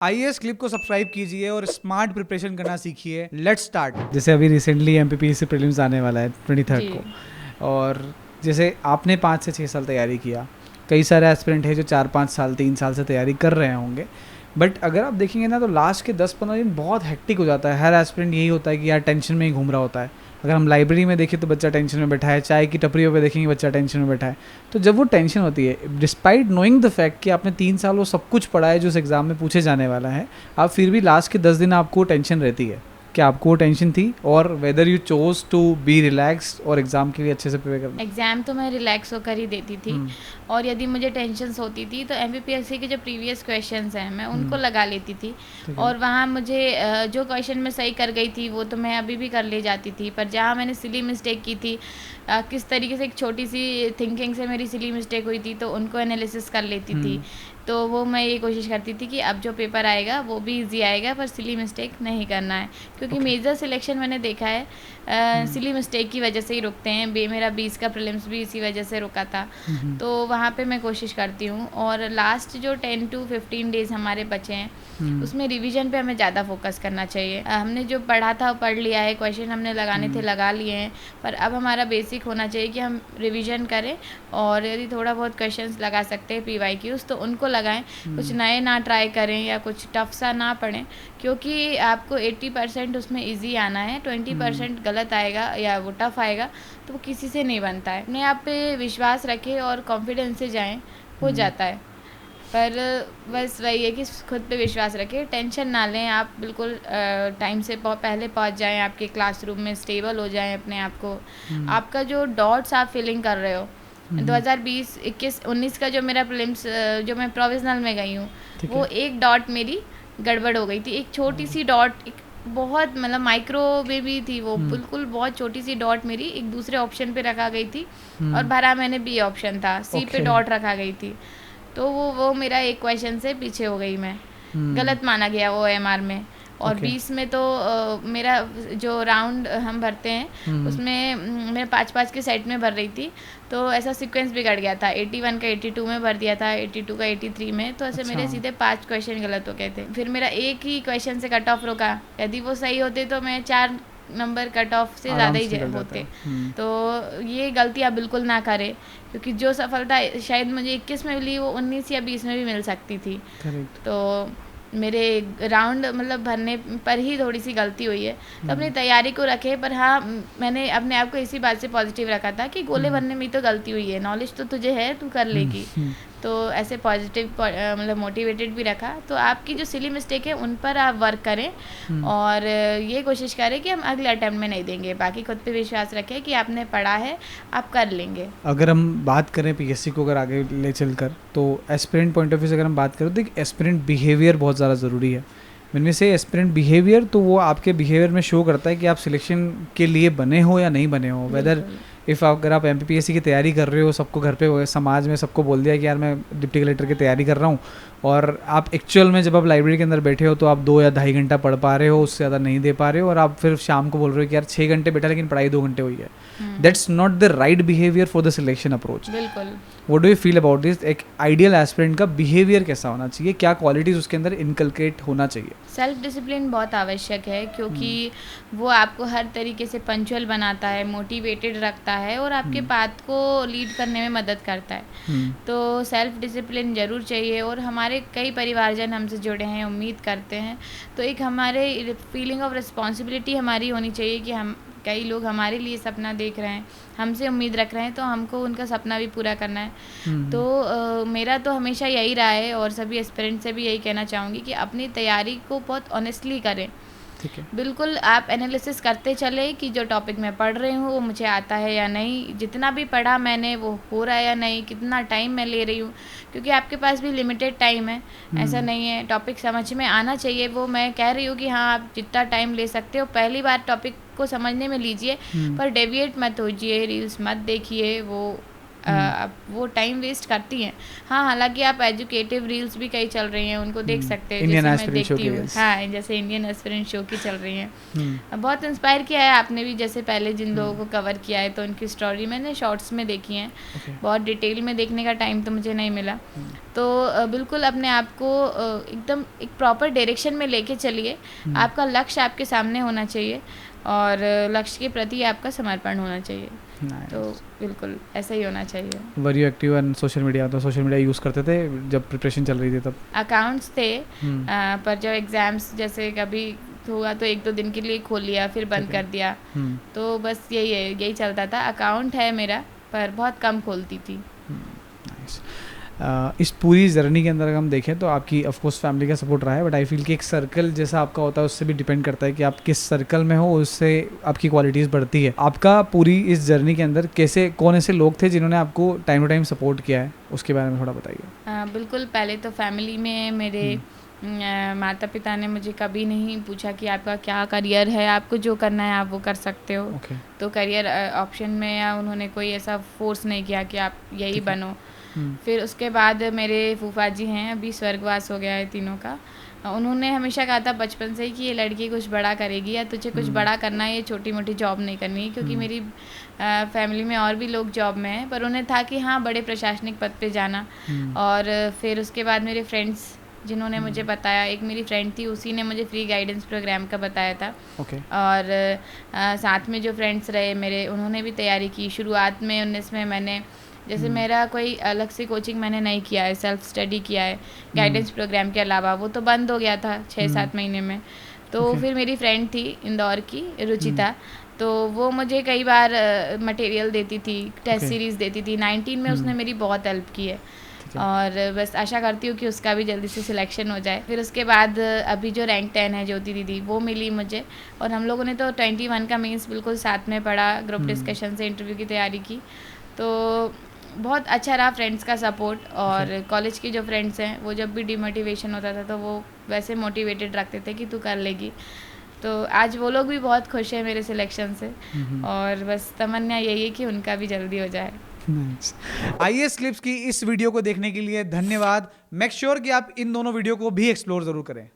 IAS clip को subscribe कीजिए और स्मार्ट प्रिपरेशन करना सीखिए। Let's start. जैसे अभी रिसेंटली एमपीपीएससी प्रीलिम्स आने वाला है 23 को, और जैसे आपने 5 से 6 साल तैयारी किया, कई सारे एस्पिरेंट है जो 4-5 साल 3 साल से तैयारी कर रहे होंगे, बट अगर आप देखेंगे ना तो लास्ट के 10-15 दिन बहुत हेक्टिक हो जाता है। हर एस्पिरेंट यही होता है कि यार टेंशन में ही घूम रहा होता है। अगर हम लाइब्रेरी में देखें तो बच्चा टेंशन में बैठा है, चाय की टपरियों पे देखेंगे बच्चा टेंशन में बैठा है। तो जब वो टेंशन होती है, डिस्पाइट नोइंग द फैक्ट कि आपने 3 साल वो सब कुछ पढ़ा है जो उस एग्ज़ाम में पूछे जाने वाला है, आप फिर भी लास्ट के 10 दिन आपको टेंशन रहती है कि आपको वो टेंशन थी, और whether you choose to be relaxed और एग्ज़ाम के लिए अच्छे से प्रिपेयर करना। एग्ज़ाम तो मैं रिलैक्स होकर ही देती थी, और यदि मुझे टेंशन्स होती थी तो एमपीपीएससी के जो प्रीवियस क्वेश्चंस हैं मैं उनको लगा लेती थी, और वहाँ मुझे जो क्वेश्चन मैं सही कर गई थी वो तो मैं अभी भी कर ले जाती थी। पर जहाँ मैंने सिली मिस्टेक की थी, किस तरीके से एक छोटी सी थिंकिंग से मेरी सिली मिस्टेक हुई थी, तो उनको एनालिसिस कर लेती थी। तो वो मैं ये कोशिश करती थी कि अब जो पेपर आएगा वो भी इजी आएगा, पर सिली मिस्टेक नहीं करना है, क्योंकि मेजर सिलेक्शन मैंने देखा है सिली मिस्टेक की वजह से ही रुकते हैं। मेरा 20 का प्रीलिम्स भी इसी वजह से रुका था। तो वहाँ पे मैं कोशिश करती हूँ, और लास्ट जो 10 to 15 डेज़ हमारे बचे हैं उसमें रिवीजन पे हमें ज़्यादा फोकस करना चाहिए। हमने जो पढ़ा था पढ़ लिया है, क्वेश्चन हमने लगाने थे लगा लिए हैं, पर अब हमारा बेसिक होना चाहिए कि हम रिवीजन करें, और यदि थोड़ा बहुत क्वेश्चंस लगा सकते हैं PYQs तो उनको लगाएं। कुछ नए ना ट्राई करें या कुछ टफ सा ना पढ़ें, क्योंकि आपको 80% उसमें इजी आना है, 20% गलत आएगा या वो टफ आएगा तो वो किसी से नहीं बनता है। अपने आप पे विश्वास रखें और कॉन्फिडेंस से जाएं, हो जाता है। पर बस वही है कि खुद पे विश्वास रखें, टेंशन ना लें, आप बिल्कुल टाइम से पहले पहुंच जाएं, आपके क्लासरूम में स्टेबल हो जाएं अपने आप को। आपका जो डॉट्स आप फिलिंग कर रहे हो 2020, 21, 19 का जो मेरा प्रीलिम्स जो मैं प्रोविजनल में गई हूँ, वो एक डॉट मेरी गड़बड़ हो गई थी। एक छोटी सी डॉट, एक बहुत मतलब माइक्रो बेबी थी वो, बिल्कुल बहुत छोटी सी डॉट मेरी एक दूसरे ऑप्शन पे रखा गई थी, और भरा मैंने B ऑप्शन था, C पे डॉट रखा गई थी। तो वो मेरा एक क्वेश्चन से पीछे हो गई, मैं गलत माना गया वो MR में। और 20 में तो मेरा जो राउंड हम भरते हैं उसमें मैं 5-5 के सेट में भर रही थी, तो ऐसा सीक्वेंस बिगड़ गया था। 81 का 82 में भर दिया था, 82 का 83 में, तो ऐसे मेरे सीधे 5 क्वेश्चन गलत हो गए थे। फिर मेरा एक ही क्वेश्चन से कट ऑफ रुका, यदि वो सही होते तो मैं 4 नंबर कट ऑफ से ज़्यादा ही होते। तो ये गलती आप बिल्कुल ना करें, क्योंकि जो सफलता शायद मुझे 21 में मिली वो 19 या 20 में भी मिल सकती थी। तो मेरे राउंड मतलब भरने पर ही थोड़ी सी गलती हुई है। तो अपनी तैयारी को रखे, पर हाँ मैंने अपने आप को इसी बात से पॉजिटिव रखा था कि गोले भरने में तो गलती हुई है, नॉलेज तो तुझे है, तू कर लेगी। तो ऐसे पॉजिटिव मतलब मोटिवेटेड भी रखा। तो आपकी जो सिली मिस्टेक है उन पर आप वर्क करें, और ये कोशिश करें कि हम अगले अटेम्प्ट में नहीं देंगे। बाकी खुद पे विश्वास रखें कि आपने पढ़ा है, आप कर लेंगे। अगर हम बात करें PSC को अगर आगे ले चलकर, तो एस्पिरेंट पॉइंट ऑफ व्यू से अगर हम बात करें तो एक एस्पिरेंट बिहेवियर बहुत ज़्यादा ज़रूरी है। इनमें से एस्पिरेंट बिहेवियर, तो वो आपके बिहेवियर में शो करता है कि आप सिलेक्शन के लिए बने हो या नहीं बने हो। वेदर अगर आप MPPSC की तैयारी कर रहे हो, सबको घर पे समाज में सबको बोल दिया कि यार मैं डिप्टी कलेक्टर की तैयारी कर रहा हूँ, और आप एक्चुअल में जब आप लाइब्रेरी के अंदर बैठे हो तो आप 2 या 2.5 घंटा पढ़ पा रहे हो, उससे ज़्यादा नहीं दे पा रहे हो, और आप फिर शाम को बोल रहे हो कि यार 6 घंटे बैठा लेकिन पढ़ाई 2 घंटे हुई है। That's not the right behaviour for the selection approach. बिल्कुल। What do you feel about this? एक आइडियल एस्पिरेंट का बिहेवियर कैसा होना चाहिए, क्या क्वालिटीज़ उसके अंदर इनकलकेट होना चाहिए? सेल्फ डिसिप्लिन बहुत आवश्यक है, क्योंकि वो आपको हर तरीके से पंचुअल बनाता है, मोटिवेटेड रखता है, और आपके पाथ को लीड करने में मदद करता है। तो सेल्फ डिसिप्लिन ज़रूर चाहिए, और हमारे कई परिवारजन हमसे जुड़े हैं, उम्मीद करते हैं, तो एक हमारे फीलिंग ऑफ रिस्पॉन्सिबिलिटी हमारी होनी चाहिए कि हम, कई लोग हमारे लिए सपना देख रहे हैं, हमसे उम्मीद रख रहे हैं, तो हमको उनका सपना भी पूरा करना है। तो मेरा तो हमेशा यही रहा है, और सभी एस्पिरेंट से भी यही कहना चाहूँगी कि अपनी तैयारी को बहुत ऑनेस्टली करें। ठीक है। बिल्कुल आप एनालिसिस करते चले कि जो टॉपिक मैं पढ़ रही हूँ वो मुझे आता है या नहीं, जितना भी पढ़ा मैंने वो हो रहा है या नहीं, कितना टाइम मैं ले रही हूँ, क्योंकि आपके पास भी लिमिटेड टाइम है। ऐसा नहीं है, टॉपिक समझ में आना चाहिए। वो मैं कह रही हूँ कि हाँ आप जितना टाइम ले सकते हो पहली बार टॉपिक को समझने में लीजिए, पर डेविएट मत होइए, रील्स मत देखिए, वो अब वो टाइम वेस्ट करती हैं। हाँ, हालांकि आप एजुकेटिव रील्स भी कई चल रही हैं, उनको देख सकते हैं, इंडियन जैसे मैं एस्पिरेंट शो देखती की हूँ। yes. हाँ, जैसे इंडियन एस्पिरेंट शो की चल रही हैं। बहुत इंस्पायर किया है आपने भी, जैसे पहले जिन लोगों को कवर किया है तो उनकी स्टोरी मैंने शॉर्ट्स में देखी है। बहुत डिटेल में देखने का टाइम तो मुझे नहीं मिला। तो बिल्कुल अपने आप को एकदम एक प्रॉपर डायरेक्शन में लेके चलिए। आपका लक्ष्य आपके सामने होना चाहिए और लक्ष्य के प्रति आपका समर्पण होना चाहिए। Nice. तो बिल्कुल ऐसा ही होना चाहिए। Were you active on social media? तो सोशल मीडिया यूज़ करते थे जब प्रिपरेशन चल रही थी तब? अकाउंट्स थे, पर जब एग्ज़ाम्स जैसे कभी हुआ तो 1-2 दिन के लिए खोल लिया, फिर बंद कर दिया। तो बस यही चलता था। अकाउंट है मेरा, पर बहुत कम खोलती थी। Nice. इस पूरी जर्नी के अंदर अगर हम देखें तो आपकी ऑफ कोर्स फैमिली का सपोर्ट रहा है, बट आई फील कि एक सर्कल जैसा आपका होता है उससे भी डिपेंड करता है कि आप किस सर्कल में हो, उससे आपकी क्वालिटीज़ बढ़ती है। आपका पूरी इस जर्नी के अंदर कौन ऐसे लोग थे जिन्होंने आपको टाइम टू टाइम सपोर्ट किया है, उसके बारे में थोड़ा बताइए। बिल्कुल, पहले तो फैमिली में मेरे माता पिता ने मुझे कभी नहीं पूछा कि आपका क्या करियर है, आपको जो करना है आप वो कर सकते हो। तो करियर ऑप्शन में उन्होंने कोई ऐसा फोर्स नहीं किया कि आप यही बनो। फिर उसके बाद मेरे फूफा जी हैं, अभी स्वर्गवास हो गया है तीनों का। उन्होंने हमेशा कहा था बचपन से ही कि ये लड़की कुछ बड़ा करेगी या तुझे कुछ बड़ा करना है, ये छोटी मोटी जॉब नहीं करनी है। क्योंकि मेरी फैमिली में और भी लोग जॉब में हैं, पर उन्हें था कि हाँ बड़े प्रशासनिक पद पे जाना। और फिर उसके बाद मेरे फ्रेंड्स जिन्होंने मुझे बताया, एक मेरी फ्रेंड थी उसी ने मुझे फ्री गाइडेंस प्रोग्राम का बताया था। और साथ में जो फ्रेंड्स रहे मेरे, उन्होंने भी तैयारी की। शुरुआत में 19 में मैंने जैसे मेरा कोई अलग से कोचिंग मैंने नहीं किया है, सेल्फ स्टडी किया है गाइडेंस प्रोग्राम के अलावा। वो तो बंद हो गया था 6-7 महीने में। तो फिर मेरी फ्रेंड थी इंदौर की, रुचिता, तो वो मुझे कई बार मटेरियल देती थी, टेस्ट सीरीज़ देती थी। 19 में उसने मेरी बहुत हेल्प की है और बस आशा करती हूँ कि उसका भी जल्दी से सिलेक्शन हो जाए। फिर उसके बाद अभी जो रैंक 10 है ज्योति दीदी, वो मिली मुझे। और हम लोगों ने तो 21 का मीन्स बिल्कुल साथ में पढ़ा, ग्रुप डिस्कशन से इंटरव्यू की तैयारी की। तो बहुत अच्छा रहा फ्रेंड्स का सपोर्ट। और कॉलेज के जो फ्रेंड्स हैं वो जब भी डिमोटिवेशन होता था तो वो वैसे मोटिवेटेड रखते थे कि तू कर लेगी। तो आज वो लोग भी बहुत खुश हैं मेरे सिलेक्शन से और बस तमन्ना यही है कि उनका भी जल्दी हो जाए। IAS क्लिप्स की इस वीडियो को देखने के लिए धन्यवाद। मेक श्योर कि आप इन दोनों वीडियो को भी एक्सप्लोर जरूर करें।